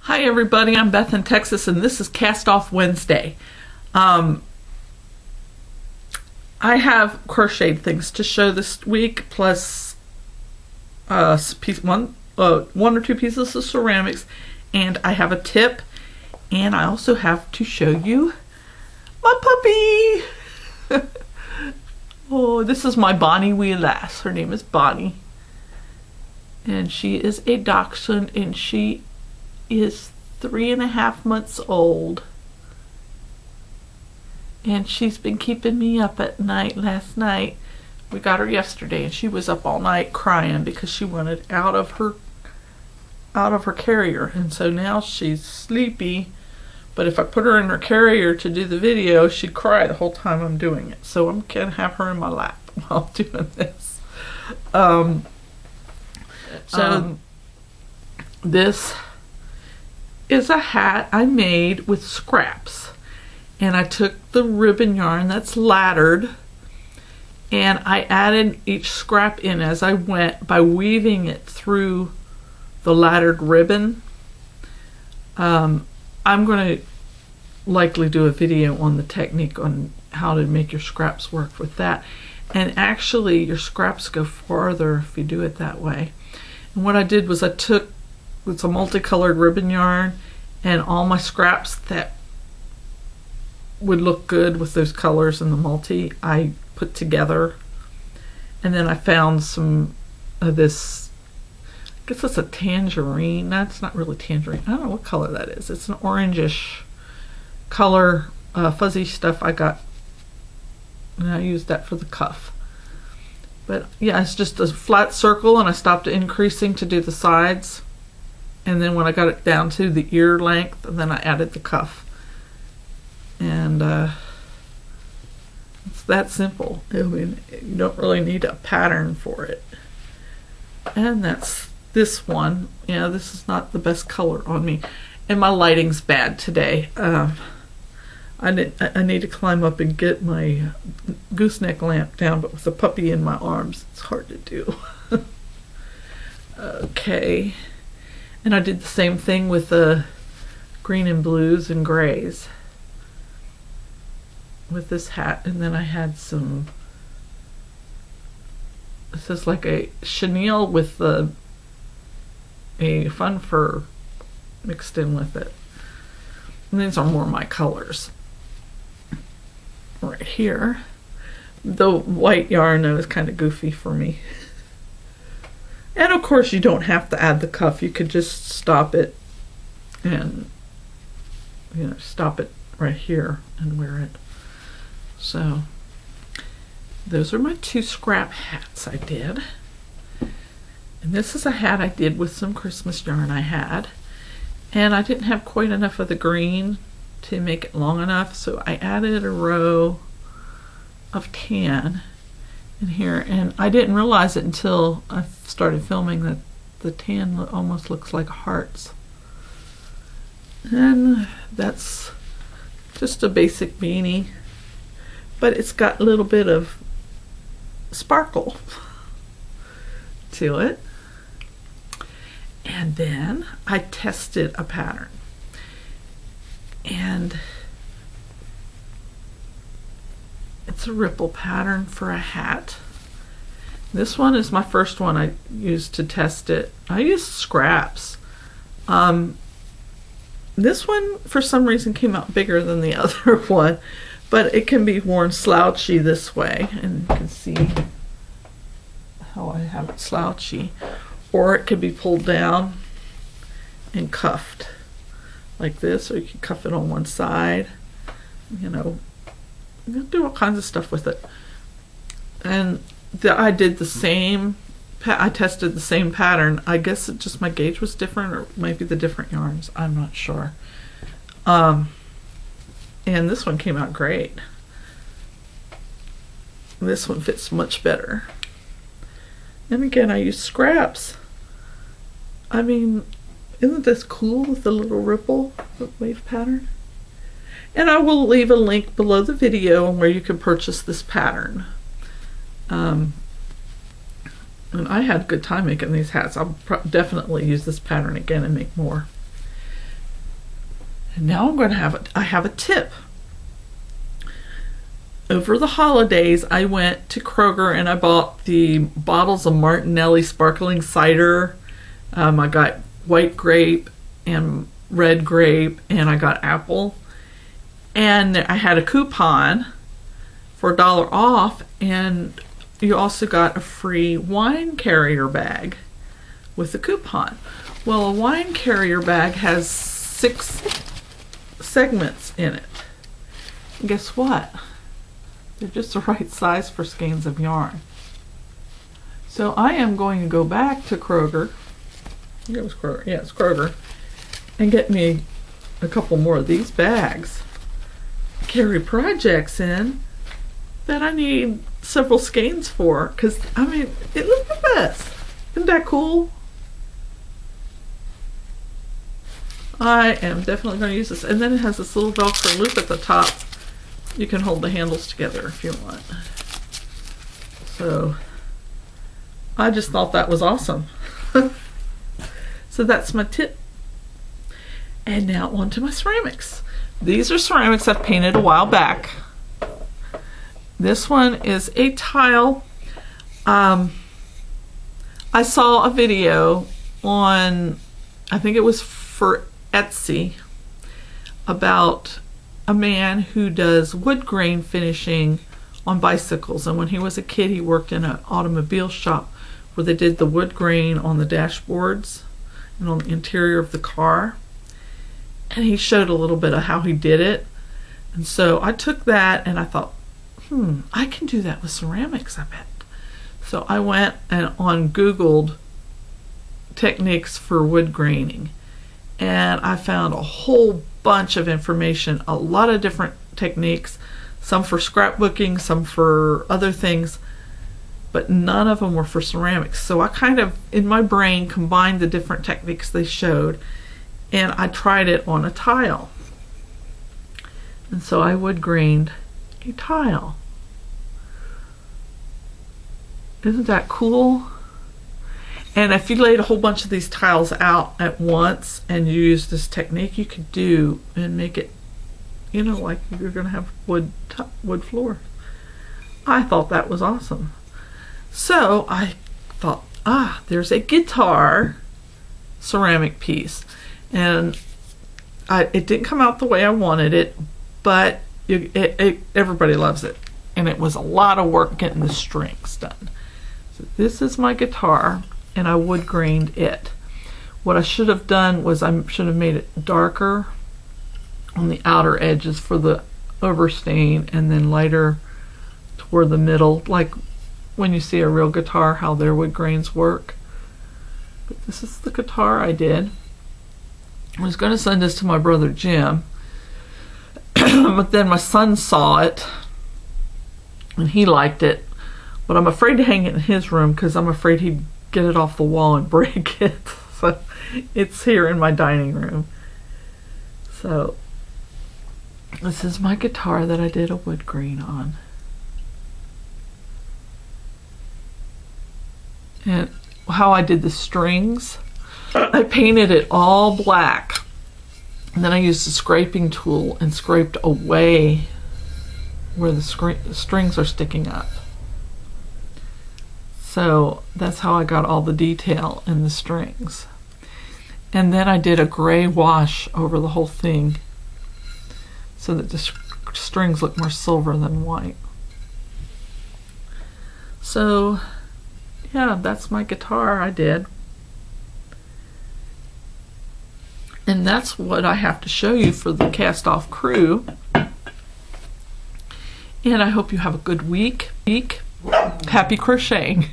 Hi everybody, I'm Beth in Texas and this is Cast Off Wednesday. I have crocheted things to show this week, plus one or two pieces of ceramics, and I have a tip, and I also have to show you my puppy. Oh, this is my Bonnie Wheelass. Her name is Bonnie, and she is a dachshund, and she is 3.5 months old, and she's been keeping me up at night. Last night we got her yesterday, and she was up all night crying because she wanted out of her carrier, and so now she's sleepy. But if I put her in her carrier to do the video, she'd cry the whole time I'm doing it, so I'm gonna have her in my lap while doing this. This is a hat I made with scraps, and I took the ribbon yarn that's laddered, and I added each scrap in as I went by weaving it through the laddered ribbon. I'm going to likely do a video on the technique on how to make your scraps work with that, and actually your scraps go farther if you do it that way. And what I did was I took, it's a multicolored ribbon yarn, and all my scraps that would look good with those colors in the multi I put together, and then I found some of this, I guess it's a tangerine. No, it's not really tangerine. I don't know what color that is. It's an orangish color, fuzzy stuff I got, and I used that for the cuff. But yeah, it's just a flat circle, and I stopped increasing to do the sides. And then when I got it down to the ear length, then I added the cuff. And it's that simple. I mean, you don't really need a pattern for it. And that's this one. Yeah, this is not the best color on me. And my lighting's bad today. I need to climb up and get my gooseneck lamp down, but with the puppy in my arms, it's hard to do. Okay. And I did the same thing with the green and blues and grays with this hat. And then I had some, this is like a chenille with a fun fur mixed in with it. And these are more my colors. Right here, the white yarn is kind of goofy for me. And of course you don't have to add the cuff. You could just stop it and, you know, stop it right here and wear it. So those are my two scrap hats I did. And this is a hat I did with some Christmas yarn I had. And I didn't have quite enough of the green to make it long enough, so I added a row of tan in here, and I didn't realize it until I started filming that the tan almost looks like hearts. And that's just a basic beanie, but it's got a little bit of sparkle to it. And then I tested a pattern, and it's a ripple pattern for a hat. This one is my first one I used to test it. I used scraps. This one for some reason came out bigger than the other one, but it can be worn slouchy this way, and you can see how I have it slouchy, or it could be pulled down and cuffed like this, or you can cuff it on one side. You know, you can do all kinds of stuff with it. And I did the same, I tested the same pattern. I guess it just, my gauge was different, or maybe the different yarns, I'm not sure. And this one came out great. This one fits much better. And again, I used scraps. I mean, isn't this cool with the little ripple wave pattern? And I will leave a link below the video where you can purchase this pattern. And I had a good time making these hats. I'll definitely use this pattern again and make more. And now I have a tip. Over the holidays, I went to Kroger and I bought the bottles of Martinelli sparkling cider. I got white grape and red grape, and I got apple. And I had a coupon for $1 off, and you also got a free wine carrier bag with the coupon. Well, a wine carrier bag has 6 segments in it. And guess what? They're just the right size for skeins of yarn. So I am going to go back to Kroger. I think it was Kroger. Yeah, it's Kroger. And get me a couple more of these bags. Carry projects in that I need several skeins for. Because, I mean, it looks the best. Isn't that cool? I am definitely going to use this. And then it has this little Velcro loop at the top. You can hold the handles together if you want. So I just thought that was awesome. So that's my tip. And now on to my ceramics. These are ceramics I've painted a while back. This one is a tile. I saw a video on, I think it was for Etsy, about a man who does wood grain finishing on bicycles. And when he was a kid, he worked in an automobile shop where they did the wood grain on the dashboards and on the interior of the car. And he showed a little bit of how he did it. And so I took that and I thought, I can do that with ceramics, I bet. So I went and Googled techniques for wood graining. And I found a whole bunch of information, a lot of different techniques, some for scrapbooking, some for other things, but none of them were for ceramics. So I kind of, in my brain, combined the different techniques they showed, and I tried it on a tile. And so I wood grained a tile. Isn't that cool? And if you laid a whole bunch of these tiles out at once and you use this technique, you could do and make it, you know, like you're going to have wood floor. I thought that was awesome. So I thought, there's a guitar ceramic piece. And it didn't come out the way I wanted it, but everybody loves it. And it was a lot of work getting the strings done. So this is my guitar. And I wood grained it. What I should have done was I should have made it darker on the outer edges for the overstain, and then lighter toward the middle, like when you see a real guitar, how their wood grains work. But this is the guitar I did. I was going to send this to my brother Jim, but then my son saw it and he liked it, but I'm afraid to hang it in his room because I'm afraid he'd get it off the wall and break it. So it's here in my dining room. So this is my guitar that I did a wood grain on. And how I did the strings, I painted it all black. And then I used a scraping tool and scraped away where the strings are sticking up. So that's how I got all the detail in the strings. And then I did a gray wash over the whole thing so that the strings look more silver than white. So yeah, that's my guitar I did. And that's what I have to show you for the Cast Off crew. And I hope you have a good week. Happy crocheting.